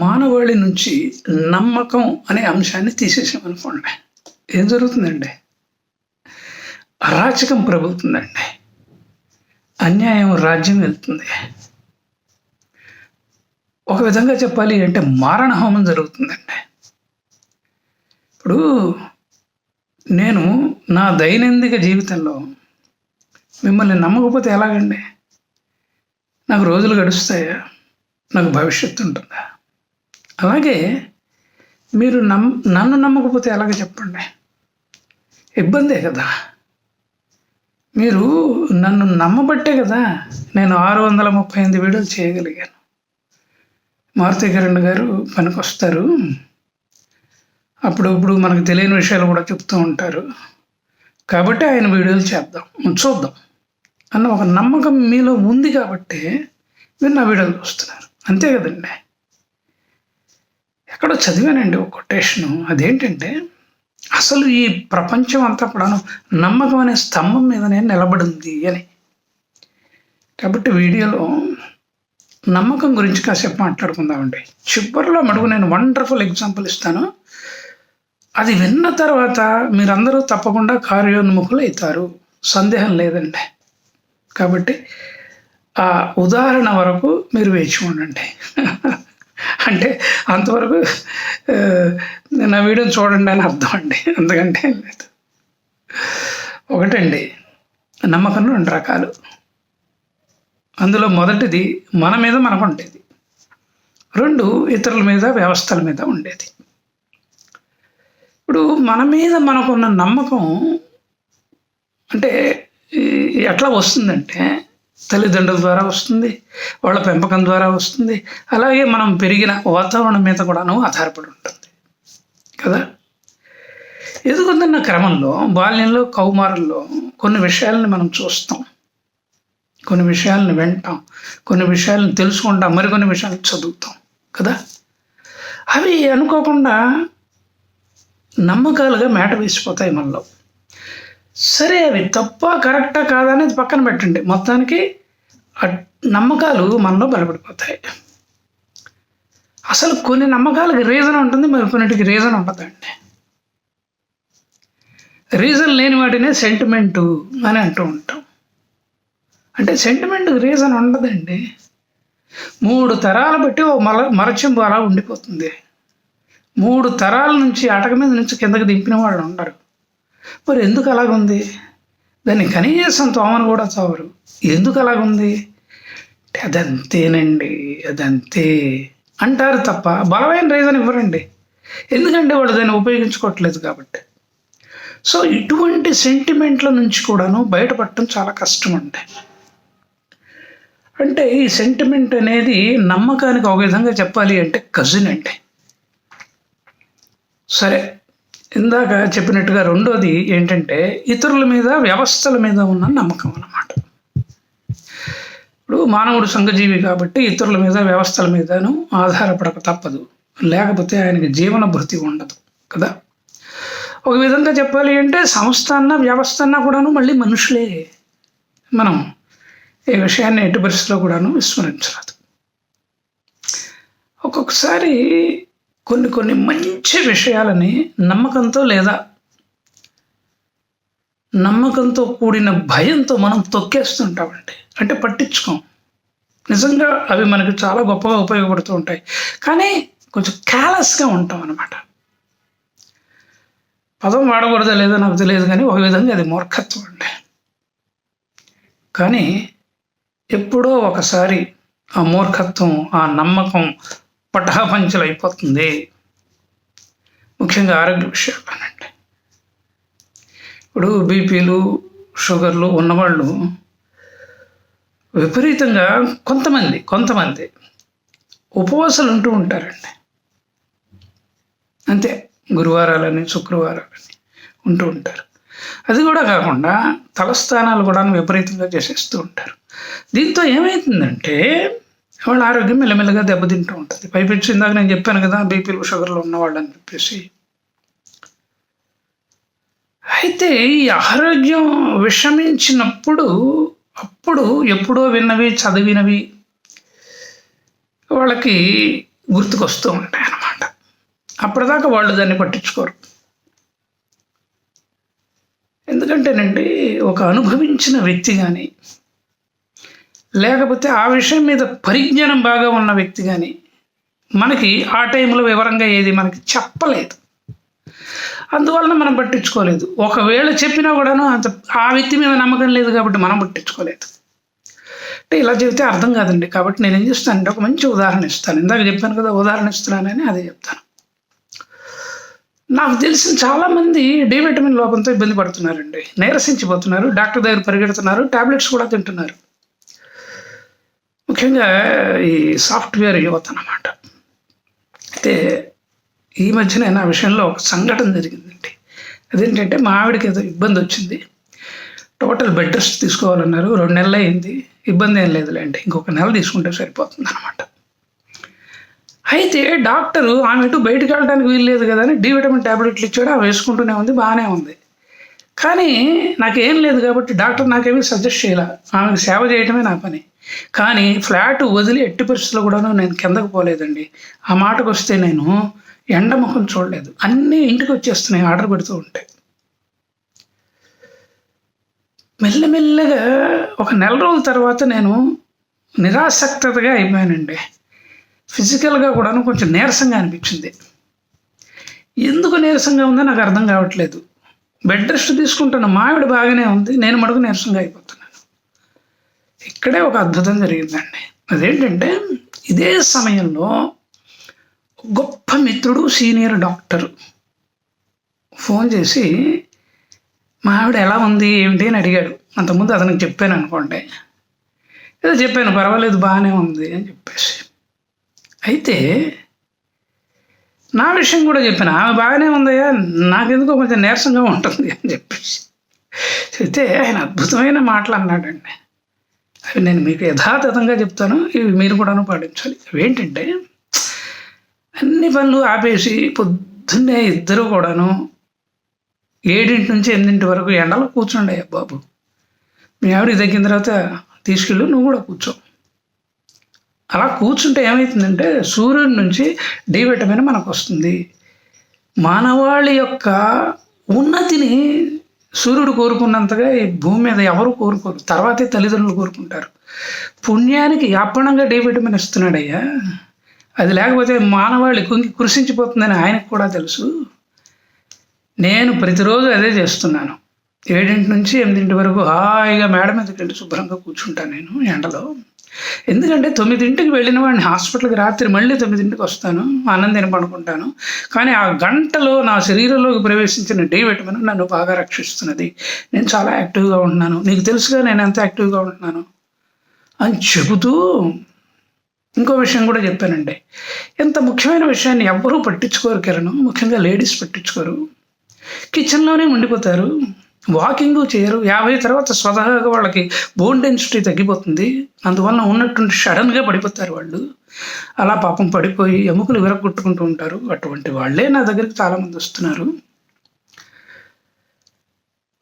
మానవాళి నుంచి నమ్మకం అనే అంశాన్ని తీసేసామనుకోండి, ఏం జరుగుతుందండి? అరాచకం ప్రభుతుందండి, అన్యాయం రాజ్యం వెళ్తుంది. ఒక విధంగా చెప్పాలి అంటే మారణహోమం జరుగుతుందండి. ఇప్పుడు నేను నా దైనందిక జీవితంలో మిమ్మల్ని నమ్మకపోతే ఎలాగండి? నాకు రోజులు గడుస్తాయా? నాకు భవిష్యత్తు ఉంటుందా? అలాగే మీరు నన్ను నమ్మకపోతే ఎలాగ చెప్పండి? ఇబ్బందే కదా. మీరు నన్ను నమ్మబట్టే కదా నేను 638 వీడియోలు చేయగలిగాను. మారుతి కిరణ్ గారు పనికొస్తారు, అప్పుడప్పుడు మనకు తెలియని విషయాలు కూడా చెప్తూ ఉంటారు, కాబట్టి ఆయన వీడియోలు చూద్దాం అన్న ఒక నమ్మకం మీలో ఉంది కాబట్టి మీరు నా వీడియోలు చూస్తున్నారు, అంతే కదండి. ఎక్కడో చదివానండి ఒక కొటేషను, అదేంటంటే అసలు ఈ ప్రపంచం అంతా కూడా నమ్మకం అనే స్తంభం మీదనే నిలబడింది అని. కాబట్టి వీడియోలో నమ్మకం గురించి కాసేపు మాట్లాడుకుందామండి. చివరిలో మడుగు నేను వండర్ఫుల్ ఎగ్జాంపుల్ ఇస్తాను, అది విన్న తర్వాత మీరందరూ తప్పకుండా కార్యోన్ముఖులు అవుతారు, సందేహం లేదండి. కాబట్టి ఆ ఉదాహరణ వరకు మీరు వేచి ఉండండి. అంటే అంతవరకు నా వీడియోని చూడండి అని అర్థం అండి, అంతకంటే లేదు. ఒకటండి, నమ్మకం 2 రకాలు. అందులో మొదటిది మన మీద మనకు ఉండేది, 2 ఇతరుల మీద వ్యవస్థల మీద ఉండేది. ఇప్పుడు మన మీద మనకున్న నమ్మకం అంటే ఎట్లా వస్తుందంటే తల్లిదండ్రుల ద్వారా వస్తుంది, వాళ్ళ పెంపకం ద్వారా వస్తుంది, అలాగే మనం పెరిగిన వాతావరణం మీద కూడాను ఆధారపడి ఉంటుంది కదా. ఎదుగుతున్న క్రమంలో బాల్యంలో కౌమారంలో కొన్ని విషయాలని మనం చూస్తాం, కొన్ని విషయాలను వింటాం, కొన్ని విషయాలను తెలుసుకుంటాం, మరికొన్ని విషయాలు చదువుతాం కదా. అవి అనుకోకుండా నమ్మకాలుగా మేట వేసిపోతాయి మనలో. సరే, అవి తప్ప కరెక్టా కాదా అనేది పక్కన పెట్టండి, మొత్తానికి నమ్మకాలు మనలో బలపడిపోతాయి. అసలు కొన్ని నమ్మకాలకి రీజన్ ఉంటుంది, మరి కొన్నిటికి రీజన్ ఉండదండి. రీజన్ లేని వాటినే సెంటిమెంటు అని అంటూ ఉంటాం. అంటే సెంటిమెంట్కి రీజన్ ఉండదండి. 3 తరాలు బట్టి ఓ మరచెంబు అలా ఉండిపోతుంది. 3 తరాల నుంచి అటక మీద నుంచి కిందకి దింపిన వాళ్ళు ఉండరు. మరి ఎందుకు అలాగుంది? దాన్ని కనీసం తోమను కూడా తోవరు. ఎందుకు అలాగుంది? అదంతేనండి, అదంతే అంటారు తప్ప బలమైన రీజన్ ఇవ్వరండి. ఎందుకంటే వాళ్ళు దాన్ని ఉపయోగించుకోవట్లేదు కాబట్టి. సో ఇటువంటి సెంటిమెంట్ల నుంచి కూడాను బయటపడటం చాలా కష్టం అండి. అంటే ఈ సెంటిమెంట్ అనేది నమ్మకానికి ఒక విధంగా చెప్పాలి అంటే కజిన్ అండి. సరే, ఇందాక చెప్పినట్టుగా రెండోది ఏంటంటే ఇతరుల మీద వ్యవస్థల మీద ఉన్న నమ్మకం అన్నమాట. ఇప్పుడు మానవుడు సంఘజీవి కాబట్టి ఇతరుల మీద వ్యవస్థల మీదను ఆధారపడక తప్పదు, లేకపోతే ఆయనకి జీవన భృతి ఉండదు కదా. ఒక విధంగా చెప్పాలి అంటే సంస్థ అన్న వ్యవస్థ అన్నా కూడాను మళ్ళీ మనుషులే. మనం ఈ విషయాన్ని ఎట్టి పరిస్థితిలో కూడాను విస్మరించరాదు. ఒక్కొక్కసారి కొన్ని మంచి విషయాలని నమ్మకంతో లేదా నమ్మకంతో కూడిన భయంతో మనం తొక్కేస్తుంటామండి. అంటే పట్టించుకోం. నిజంగా అవి మనకు చాలా గొప్పగా ఉపయోగపడుతూ ఉంటాయి, కానీ కొంచెం క్యాలెస్గా ఉంటాం అన్నమాట. పదం వాడకూడదా లేదో నాకు తెలియదు, కానీ ఒక విధంగా అది మూర్ఖత్వం అండి. కానీ ఎప్పుడో ఒకసారి ఆ మూర్ఖత్వం, ఆ నమ్మకం పటాపంచలు అయిపోతుంది. ముఖ్యంగా ఆరోగ్య విషయాలనండి. ఇప్పుడు బీపీలు, షుగర్లు ఉన్నవాళ్ళు విపరీతంగా కొంతమంది ఉపవాసాలు ఉంటూ ఉంటారండి. అంతే, గురువారాలని శుక్రవారాలని ఉంటూ ఉంటారు. అది కూడా కాకుండా తలస్థానాలు కూడా విపరీతంగా చేసేస్తూ ఉంటారు. దీంతో ఏమవుతుందంటే వాళ్ళ ఆరోగ్యం మెల్లమెల్లగా దెబ్బతింటూ ఉంటుంది. పైపెచ్చి ఇందాక నేను చెప్పాను కదా బీపీలు షుగర్లు ఉన్నవాళ్ళు అని చెప్పేసి. అయితే ఈ ఆరోగ్యం విషమించినప్పుడు అప్పుడు ఎప్పుడో విన్నవి చదివినవి వాళ్ళకి గుర్తుకొస్తూ ఉంటాయి అన్నమాట. అప్పటిదాకా వాళ్ళు దాన్ని పట్టించుకోరు. ఎందుకంటేనండి, ఒక అనుభవించిన వ్యక్తి కానీ, లేకపోతే ఆ విషయం మీద పరిజ్ఞానం బాగా ఉన్న వ్యక్తి కానీ మనకి ఆ టైంలో వివరంగా ఏది మనకి చెప్పలేదు. అందువలన మనం పట్టించుకోలేదు. ఒకవేళ చెప్పినా కూడాను అంత ఆ వ్యక్తి మీద నమ్మకం లేదు కాబట్టి మనం పట్టించుకోలేదు. అంటే ఇలా చెబితే అర్థం కాదండి. కాబట్టి నేను ఏం చేస్తానంటే ఒక మంచి ఉదాహరణ ఇస్తాను. ఇందాక చెప్పాను కదా, ఉదాహరణ ఇస్తున్నానని అదే చెప్తాను. నాకు తెలిసిన చాలామంది డి విటమిన్ లోపంతో ఇబ్బంది పడుతున్నారండి. నీరసించిపోతున్నారు, డాక్టర్ దగ్గర పరిగెడుతున్నారు, టాబ్లెట్స్ కూడా తింటున్నారు. ముఖ్యంగా ఈ సాఫ్ట్వేర్ యువత అన్నమాట. అయితే ఈ మధ్యన నా విషయంలో ఒక సంఘటన జరిగిందండి. అదేంటంటే, మా ఆవిడకి ఏదో ఇబ్బంది వచ్చింది. టోటల్ బెడ్ రెస్ట్ తీసుకోవాలన్నారు. 2 నెలలు అయింది. ఇబ్బంది ఏం లేదులేండి, ఇంకొక నెల తీసుకుంటే సరిపోతుంది అనమాట. అయితే డాక్టరు ఆమె ఎటు బయటకు వెళ్ళడానికి వీలు లేదు కదా అని డి విటమిన్ ట్యాబ్లెట్లు ఇచ్చాడు. అవి వేసుకుంటూనే ఉంది, బాగానే ఉంది. కానీ నాకేం లేదు కాబట్టి డాక్టర్ నాకేమీ సజెస్ట్ చేయాల. ఆమెకు సేవ చేయటమే నా పని. కానీ ఫ్లాట్ వదిలి ఎట్టి పరిస్థితుల్లో కూడాను నేను కిందకు పోలేదండి. ఆ మాటకు వస్తే నేను ఎండముఖం చూడలేదు. అన్నీ ఇంటికి వచ్చేస్తున్నాయి ఆర్డర్ పెడుతూ ఉంటే. మెల్లమెల్లగా ఒక నెల రోజుల తర్వాత నేను నిరాసక్తగా అయిపోయానండి. ఫిజికల్గా కూడాను కొంచెం నీరసంగా అనిపించింది. ఎందుకు నీరసంగా ఉందో నాకు అర్థం కావట్లేదు. బెడ్ రెస్ట్ తీసుకుంటున్న మా ఆవిడ బాగానే ఉంది, నేను మటుకు నీరసంగా అయిపోతున్నాను. ఇక్కడే ఒక అద్భుతం జరిగిందండి. అదేంటంటే, ఇదే సమయంలో గొప్ప మిత్రుడు, సీనియర్ డాక్టరు ఫోన్ చేసి మా ఆవిడ ఎలా ఉంది ఏమిటి అని అడిగాడు. అంతకుముందు అతనికి చెప్పాను అనుకోండి. ఏదో చెప్పాను, పర్వాలేదు బాగానే ఉంది అని చెప్పేసి. అయితే నా విషయం కూడా చెప్పాను, ఆమె బాగానే ఉందయ్యా, నాకెందుకో కొంచెం నీరసంగా ఉంటుంది అని చెప్పేసి. అయితే ఆయన అద్భుతమైన మాటలు అన్నాడండి. అవి నేను మీకు యథాతథంగా చెప్తాను, ఇవి మీరు కూడాను పాటించాలి. అవి ఏంటంటే, అన్ని పనులు ఆపేసి పొద్దున్నే ఇద్దరు కూడాను 7 నుంచి 8 వరకు ఎండలో కూర్చోండి బాబు. మీ ఆవిడ తగ్గిన తర్వాత తీసుకెళ్ళు, నువ్వు కూడా కూర్చో. అలా కూర్చుంటే ఏమవుతుందంటే, సూర్యుడి నుంచి డి విటమిన్ మనకు వస్తుంది. మానవాళి యొక్క ఉన్నతిని సూర్యుడు కోరుకున్నంతగా ఈ భూమి మీద ఎవరు కోరుకోరు. తర్వాతే తల్లిదండ్రులు కోరుకుంటారు. పుణ్యానికి అప్పణంగా డి విటమిన్ ఇస్తున్నాడయ్యా. అది లేకపోతే మానవాళి కృషించిపోతుందని ఆయనకు కూడా తెలుసు. నేను ప్రతిరోజు అదే చేస్తున్నాను. 7 నుంచి 8 వరకు హాయిగా మేడ మీదకి వెళ్ళి శుభ్రంగా కూర్చుంటాను నేను ఎండలో. ఎందుకంటే 9ంటికి వెళ్ళిన వాడిని హాస్పిటల్కి రాత్రి మళ్ళీ 9ంటికి వస్తాను, ఆనందాన్ని పడుకుంటాను. కానీ ఆ గంటలో నా శరీరంలోకి ప్రవేశించిన డి విటమిన్ నన్ను బాగా రక్షిస్తున్నది. నేను చాలా యాక్టివ్గా ఉంటున్నాను, నీకు తెలుసుగా నేను ఎంత యాక్టివ్గా ఉంటున్నాను అని చెబుతూ ఇంకో విషయం కూడా చెప్పానండి. ఎంత ముఖ్యమైన విషయాన్ని ఎవ్వరూ పట్టించుకోరు కిరణ్, ముఖ్యంగా లేడీస్ పట్టించుకోరు. కిచెన్లోనే ఉండిపోతారు, వాకింగ్ చేయరు. 50 తర్వాత స్వతహాగా వాళ్ళకి బోన్ డెన్సిటీ తగ్గిపోతుంది. అందువలన ఉన్నట్టుండి సడన్గా పడిపోతారు వాళ్ళు. అలా పాపం పడిపోయి ఎముకలు విరగొట్టుకుంటూ ఉంటారు. అటువంటి వాళ్ళే నా దగ్గరికి చాలామంది వస్తున్నారు.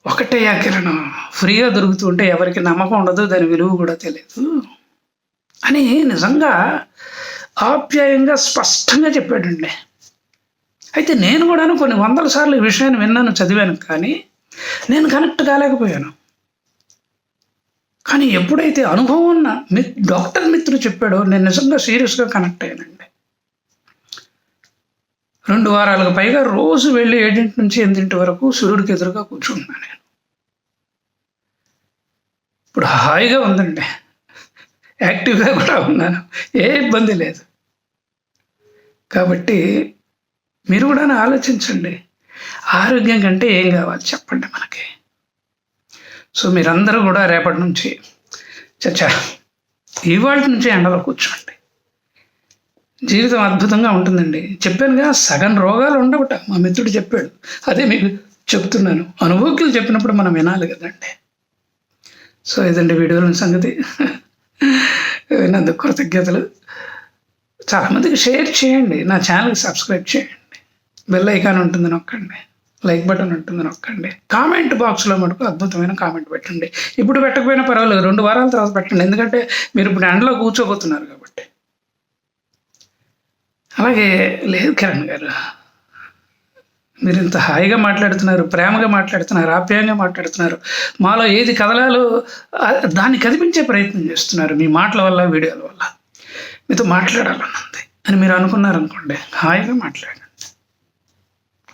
ఒకటే కిరణం, ఫ్రీగా దొరుకుతూ ఉంటే ఎవరికి నమ్మకం ఉండదు, దాని విలువ కూడా తెలియదు అని నిజంగా ఆప్యాయంగా స్పష్టంగా చెప్పాడండి. అయితే నేను కూడాను కొన్ని 100 సార్లు ఈ విషయాన్ని విన్నాను, చదివాను, కానీ నేను కనెక్ట్ కాలేకపోయాను. కానీ ఎప్పుడైతే అనుభవం ఉన్న డాక్టర్ మిత్రుడు చెప్పాడో నేను నిజంగా సీరియస్గా కనెక్ట్ అయ్యానండి. 2 వారాలకు పైగా రోజు వెళ్ళి 7 నుంచి 8 వరకు సూర్యుడికి ఎదురుగా కూర్చుంటున్నాను నేను. ఇప్పుడు హాయిగా ఉందండి, యాక్టివ్గా కూడా ఉన్నాను, ఏ ఇబ్బంది లేదు. కాబట్టి మీరు కూడా ఆలోచించండి, ఆరోగ్యం కంటే ఏం కావాలి చెప్పండి మనకి. సో మీరందరూ కూడా రేపటి నుంచి ఇవాళ నుంచి ఎండలో కూర్చోండి. జీవితం అద్భుతంగా ఉంటుందండి. చెప్పానుగా, సగం రోగాలు ఉండవట మా మిత్రుడు చెప్పాడు. అదే మీకు చెప్తున్నాను. అనుభవకులు చెప్పినప్పుడు మనం వినాలి కదండి. సో ఇదండి వీడియోల సంగతి. విన్నందుకు కృతజ్ఞతలు. చాలామందికి షేర్ చేయండి, నా ఛానల్కి సబ్స్క్రైబ్ చేయండి, బెల్ ఐకాన్ ఉంటుంది నొక్కండి, లైక్ బటన్ ఉంటుంది నొక్కండి. కామెంట్ బాక్స్లో మటుకు అద్భుతమైన కామెంట్ పెట్టండి. ఇప్పుడు పెట్టకపోయినా పర్వాలేదు, 2 వారాల తర్వాత పెట్టండి. ఎందుకంటే మీరు ఇప్పుడు ఎండలో కూర్చోబోతున్నారు కాబట్టి. అలాగే లేదు కిరణ్ గారు, మీరు ఇంత హాయిగా మాట్లాడుతున్నారు, ప్రేమగా మాట్లాడుతున్నారు, ఆప్యాయంగా మాట్లాడుతున్నారు, మాలో ఏది కదలాలో దాన్ని కదిపించే ప్రయత్నం చేస్తున్నారు మీ మాటల వల్ల, వీడియోల వల్ల. మీతో మాట్లాడాలనుంది అని మీరు అనుకున్నారనుకోండి, హాయిగా మాట్లాడండి.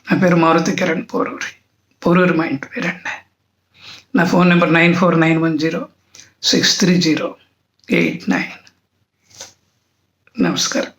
నా పేరు మారుతి కిరణ్, పోరూరి మా ఇంటి పేరండి. నా ఫోన్ నెంబర్ 9491063089. నమస్కారం.